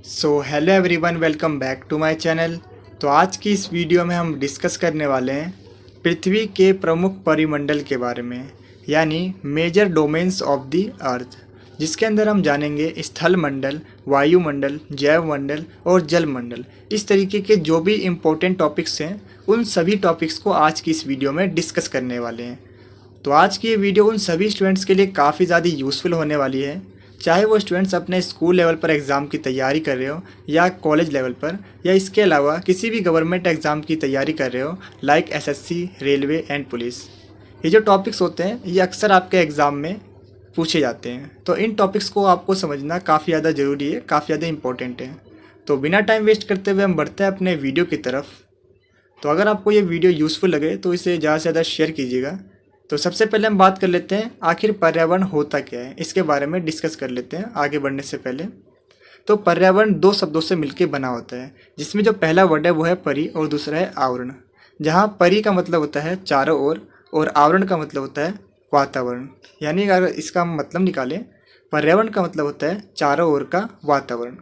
Hello everyone, welcome back to my channel. तो आज की इस वीडियो में हम डिस्कस करने वाले हैं पृथ्वी के प्रमुख परिमंडल के बारे में, यानी major domains of the earth, जिसके अंदर हम जानेंगे स्थल मंडल, वायुमंडल, जैव मंडल और जल मंडल। इस तरीके के जो भी इम्पोर्टेंट टॉपिक्स हैं उन सभी टॉपिक्स को आज की इस वीडियो में डिस्कस करने वाले हैं। तो आज की ये वीडियो उन सभी स्टूडेंट्स के लिए काफ़ी ज़्यादा यूज़फुल होने वाली है, चाहे वो स्टूडेंट्स अपने स्कूल लेवल पर एग्ज़ाम की तैयारी कर रहे हो या कॉलेज लेवल पर, या इसके अलावा किसी भी गवर्नमेंट एग्ज़ाम की तैयारी कर रहे हो like SSC, railway and police. ये जो टॉपिक्स होते हैं ये अक्सर आपके एग्ज़ाम में पूछे जाते हैं, तो इन टॉपिक्स को आपको समझना काफ़ी ज़्यादा ज़रूरी है, काफ़ी ज़्यादा इंपॉर्टेंट है। तो बिना टाइम वेस्ट करते हुए हम बढ़ते हैं अपने वीडियो की तरफ। तो अगर आपको ये वीडियो यूज़फुल लगे तो इसे ज़्यादा से ज़्यादा शेयर कीजिएगा। तो सबसे पहले हम बात कर लेते हैं आखिर पर्यावरण होता क्या है, इसके बारे में डिस्कस कर लेते हैं आगे बढ़ने से पहले। तो पर्यावरण दो शब्दों से मिलकर बना होता है, जिसमें जो पहला वर्ड है वो है परि और दूसरा है आवरण। जहाँ परि का मतलब होता है चारों ओर और आवरण का मतलब होता है वातावरण। यानी अगर इसका मतलब निकालें, पर्यावरण का मतलब होता है चारों ओर का वातावरण।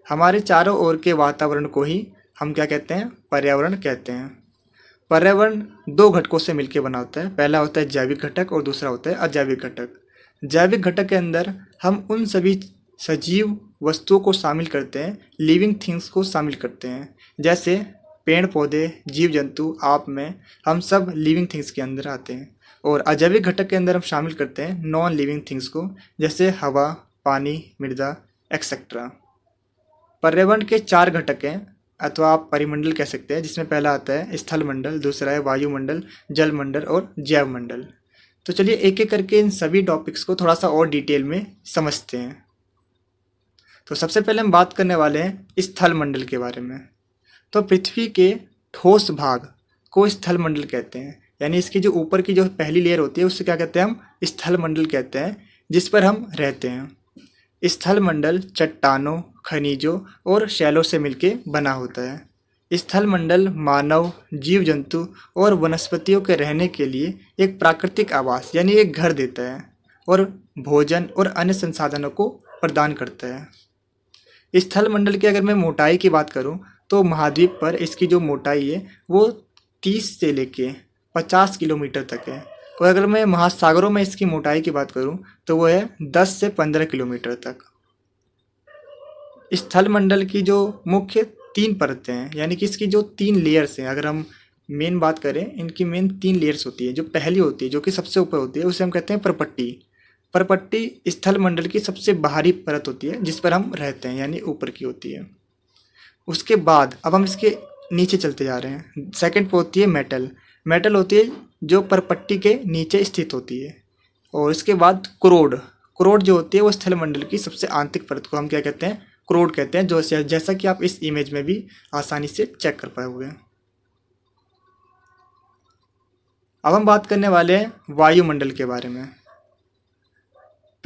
हमारे चारों ओर के वातावरण को ही हम क्या कहते हैं, पर्यावरण कहते हैं। पर्यावरण दो घटकों से मिलकर बना होता है, पहला होता है जैविक घटक और दूसरा होता है अजैविक घटक। जैविक घटक के अंदर हम उन सभी सजीव वस्तुओं को शामिल करते हैं, लिविंग थिंग्स को शामिल करते हैं, जैसे पेड़ पौधे, जीव जंतु, आप में, हम सब लिविंग थिंग्स के अंदर आते हैं। और अजैविक घटक के अंदर हम शामिल करते हैं नॉन लिविंग थिंग्स को, जैसे हवा, पानी, मृदा एक्सेट्रा। पर्यावरण के चार घटक हैं, अथवा आप परिमंडल कह सकते हैं, जिसमें पहला आता है स्थल मंडल, दूसरा है वायुमंडल, जल मंडल और जैव मंडल। तो चलिए एक एक करके इन सभी टॉपिक्स को थोड़ा सा और डिटेल में समझते हैं। तो सबसे पहले हम बात करने वाले हैं स्थल मंडल के बारे में। तो पृथ्वी के ठोस भाग को स्थल मंडल कहते हैं, यानी इसकी जो ऊपर की जो पहली लेयर होती है उससे क्या कहते हैं, हम स्थल मंडल कहते हैं, जिस पर हम रहते हैं। स्थल मंडल चट्टानों, खनिजों और शैलों से मिलकर बना होता है। स्थल मंडल मानव, जीव जंतु और वनस्पतियों के रहने के लिए एक प्राकृतिक आवास यानी एक घर देता है और भोजन और अन्य संसाधनों को प्रदान करता है। स्थल मंडल की अगर मैं मोटाई की बात करूं तो महाद्वीप पर इसकी जो मोटाई है वो 30 से लेके 50 किलोमीटर तक है, और अगर मैं महासागरों में इसकी मोटाई की बात करूं तो वो है 10 से 15 किलोमीटर तक। स्थल मंडल की जो मुख्य तीन परतें हैं, यानी कि इसकी जो तीन लेयर्स हैं, अगर हम मेन बात करें, इनकी मेन तीन लेयर्स होती है। जो पहली होती है जो कि सबसे ऊपर होती है उसे हम कहते हैं परपट्टी। परपट्टी स्थल मंडल की सबसे बाहरी परत होती है जिस पर हम रहते हैं, यानी ऊपर की होती है। उसके बाद अब हम इसके नीचे चलते जा रहे हैं। सेकंड पे होती है मेटल। मेटल होती है जो परपट्टी के नीचे स्थित होती है। और इसके बाद क्रोड। क्रोड जो होती है वो स्थल मंडल की सबसे आंतरिक परत को हम क्या कहते हैं, क्रोड कहते हैं, जो जैसा कि आप इस इमेज में भी आसानी से चेक कर पाओगे। अब हम बात करने वाले हैं वायुमंडल के बारे में।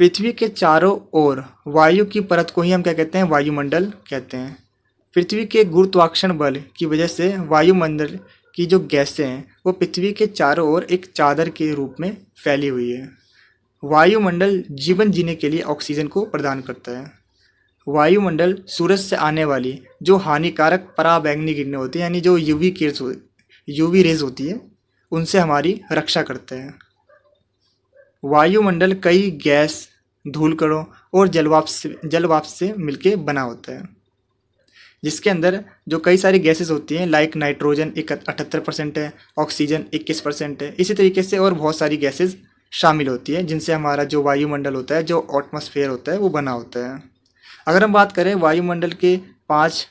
पृथ्वी के चारों ओर वायु की परत को ही हम क्या कहते हैं, वायुमंडल कहते हैं। पृथ्वी के गुरुत्वाकर्षण बल की वजह से वायुमंडल की जो गैसें हैं वो पृथ्वी के चारों ओर एक चादर के रूप में फैली हुई है। वायुमंडल जीवन जीने के लिए ऑक्सीजन को प्रदान करता है। वायुमंडल सूरज से आने वाली जो हानिकारक पराबैंगनी किरणें होती हैं, यानी जो यूवी रेज होती है, उनसे हमारी रक्षा करता है। वायुमंडल कई गैस, धूलकणों और जलवाष्प से मिलकर बना होता है, जिसके अंदर जो कई सारी गैसेस होती हैं, लाइक नाइट्रोजन 78% है, ऑक्सीजन 21% है, इसी तरीके से और बहुत सारी गैसेस शामिल होती है, जिनसे हमारा जो वायुमंडल होता है, जो एटमॉस्फेयर होता है, वो बना होता है। अगर हम बात करें वायुमंडल के 5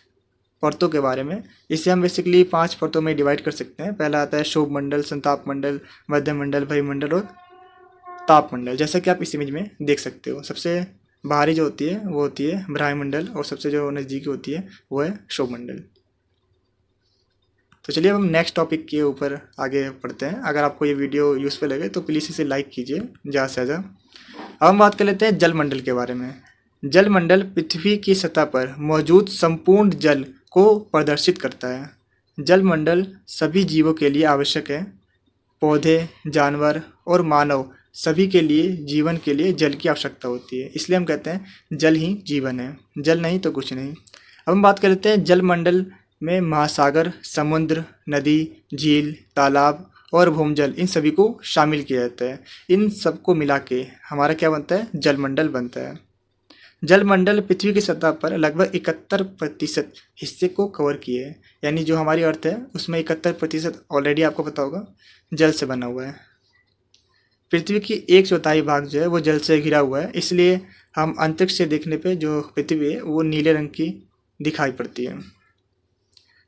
परतों के बारे में, इसे हम बेसिकली 5 परतों में डिवाइड कर सकते हैं। पहला आता है शोभ मंडल, संताप मंडल, मध्यमंडल, वायुमंडल और तापमंडल, जैसा कि आप इस इमेज में देख सकते हो। सबसे बाहरी जो होती है वो होती है ब्रह्मंडल, और सबसे जो नज़दीकी होती है वो है शोभमंडल। तो चलिए अब हम नेक्स्ट टॉपिक के ऊपर आगे बढ़ते हैं। अगर आपको ये वीडियो यूज़फुल लगे तो प्लीज़ इसे लाइक कीजिए ज़्यादा से ज़्यादा। अब हम बात कर लेते हैं जलमंडल के बारे में। जलमंडल पृथ्वी की सतह पर मौजूद संपूर्ण जल को प्रदर्शित करता है। जलमंडल सभी जीवों के लिए आवश्यक है। पौधे, जानवर और मानव सभी के लिए जीवन के लिए जल की आवश्यकता होती है, इसलिए हम कहते हैं जल ही जीवन है, जल नहीं तो कुछ नहीं। अब हम बात कर लेते हैं जलमंडल में महासागर, समुद्र, नदी, झील, तालाब और भूमजल, इन सभी को शामिल किया जाता है। इन सबको मिला के हमारा क्या बनता है? जलमंडल बनता है। जलमंडल पृथ्वी की सतह पर लगभग 71% हिस्से को कवर किए है। यानी जो हमारी अर्थ है उसमें 71% ऑलरेडी आपको पता होगा जल से बना हुआ है। पृथ्वी की 1/4 भाग जो है वो जल से घिरा हुआ है, इसलिए हम अंतरिक्ष से देखने पे जो पृथ्वी है वो नीले रंग की दिखाई पड़ती है।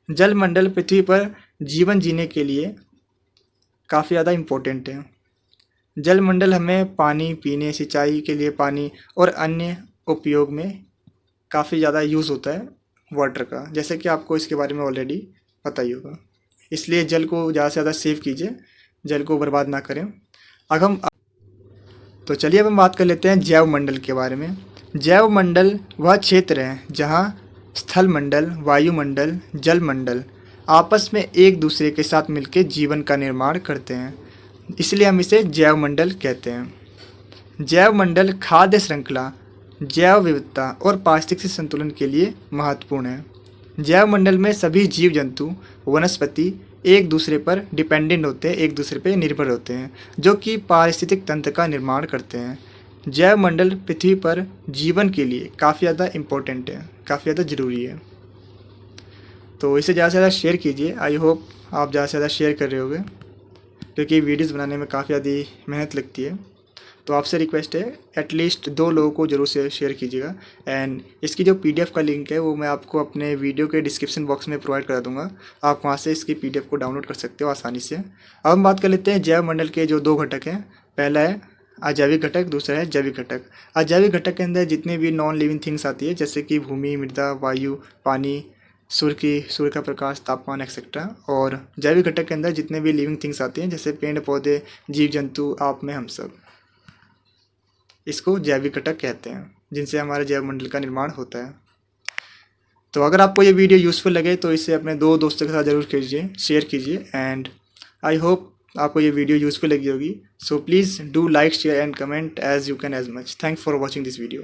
जलमंडल पृथ्वी पर जीवन जीने के लिए काफ़ी ज़्यादा इम्पोर्टेंट है। जलमंडल हमें पानी पीने, सिंचाई के लिए पानी और अन्य उपयोग में काफ़ी ज़्यादा यूज़ होता है वाटर का, जैसे कि आपको इसके बारे में ऑलरेडी पता ही होगा। इसलिए जल को ज़्यादा से ज़्यादा सेव कीजिए, जल को बर्बाद ना करें। चलिए अब हम बात कर लेते हैं जैव मंडल के बारे में। जैव मंडल वह क्षेत्र है जहाँ स्थल मंडल, वायुमंडल, जल मंडल आपस में एक दूसरे के साथ मिलकर जीवन का निर्माण करते हैं, इसलिए हम इसे जैव मंडल कहते हैं। जैव मंडल खाद्य श्रृंखला, जैव विविधता और पारिस्थितिक संतुलन के लिए महत्वपूर्ण है। जैव मंडल में सभी जीव जंतु, वनस्पति एक दूसरे पर डिपेंडेंट होते हैं, एक दूसरे पर निर्भर होते हैं, जो कि पारिस्थितिक तंत्र का निर्माण करते हैं। जैव मंडल पृथ्वी पर जीवन के लिए काफ़ी ज़्यादा इम्पोर्टेंट है, काफ़ी ज़्यादा ज़रूरी है। तो इसे ज़्यादा से ज़्यादा शेयर कीजिए। आई होप आप ज़्यादा से ज़्यादा शेयर कर रहे होगे, क्योंकि वीडियोज़ बनाने में काफ़ी ज़्यादा मेहनत लगती है। तो आपसे रिक्वेस्ट है एटलीस्ट 2 लोगों को ज़रूर से शेयर कीजिएगा। एंड इसकी जो PDF का लिंक है वो मैं आपको अपने वीडियो के डिस्क्रिप्शन बॉक्स में प्रोवाइड करा दूंगा, आप वहाँ से इसकी PDF को डाउनलोड कर सकते हो आसानी से। अब हम बात कर लेते हैं जैव मंडल के जो 2 घटक हैं। पहला है अजैविक घटक, दूसरा है जैविक घटक। अजैविक घटक के अंदर जितने भी नॉन लिविंग थिंग्स आती है, जैसे कि भूमि, मृदा, वायु, पानी, सूर्य का प्रकाश, तापमान एक्सेट्रा। और जैविक घटक के अंदर जितने भी लिविंग थिंग्स आती हैं, जैसे पेड़ पौधे, जीव जंतु, आप में हम सब, इसको जैविक घटक कहते हैं, जिनसे हमारे जैव मंडल का निर्माण होता है। तो अगर आपको ये वीडियो यूज़फुल लगे तो इसे अपने 2 दोस्तों के साथ ज़रूर कीजिए, शेयर कीजिए। एंड आई होप आपको ये वीडियो यूज़फुल लगी होगी। So please do like, share and comment as you can as much. Thanks for watching this video.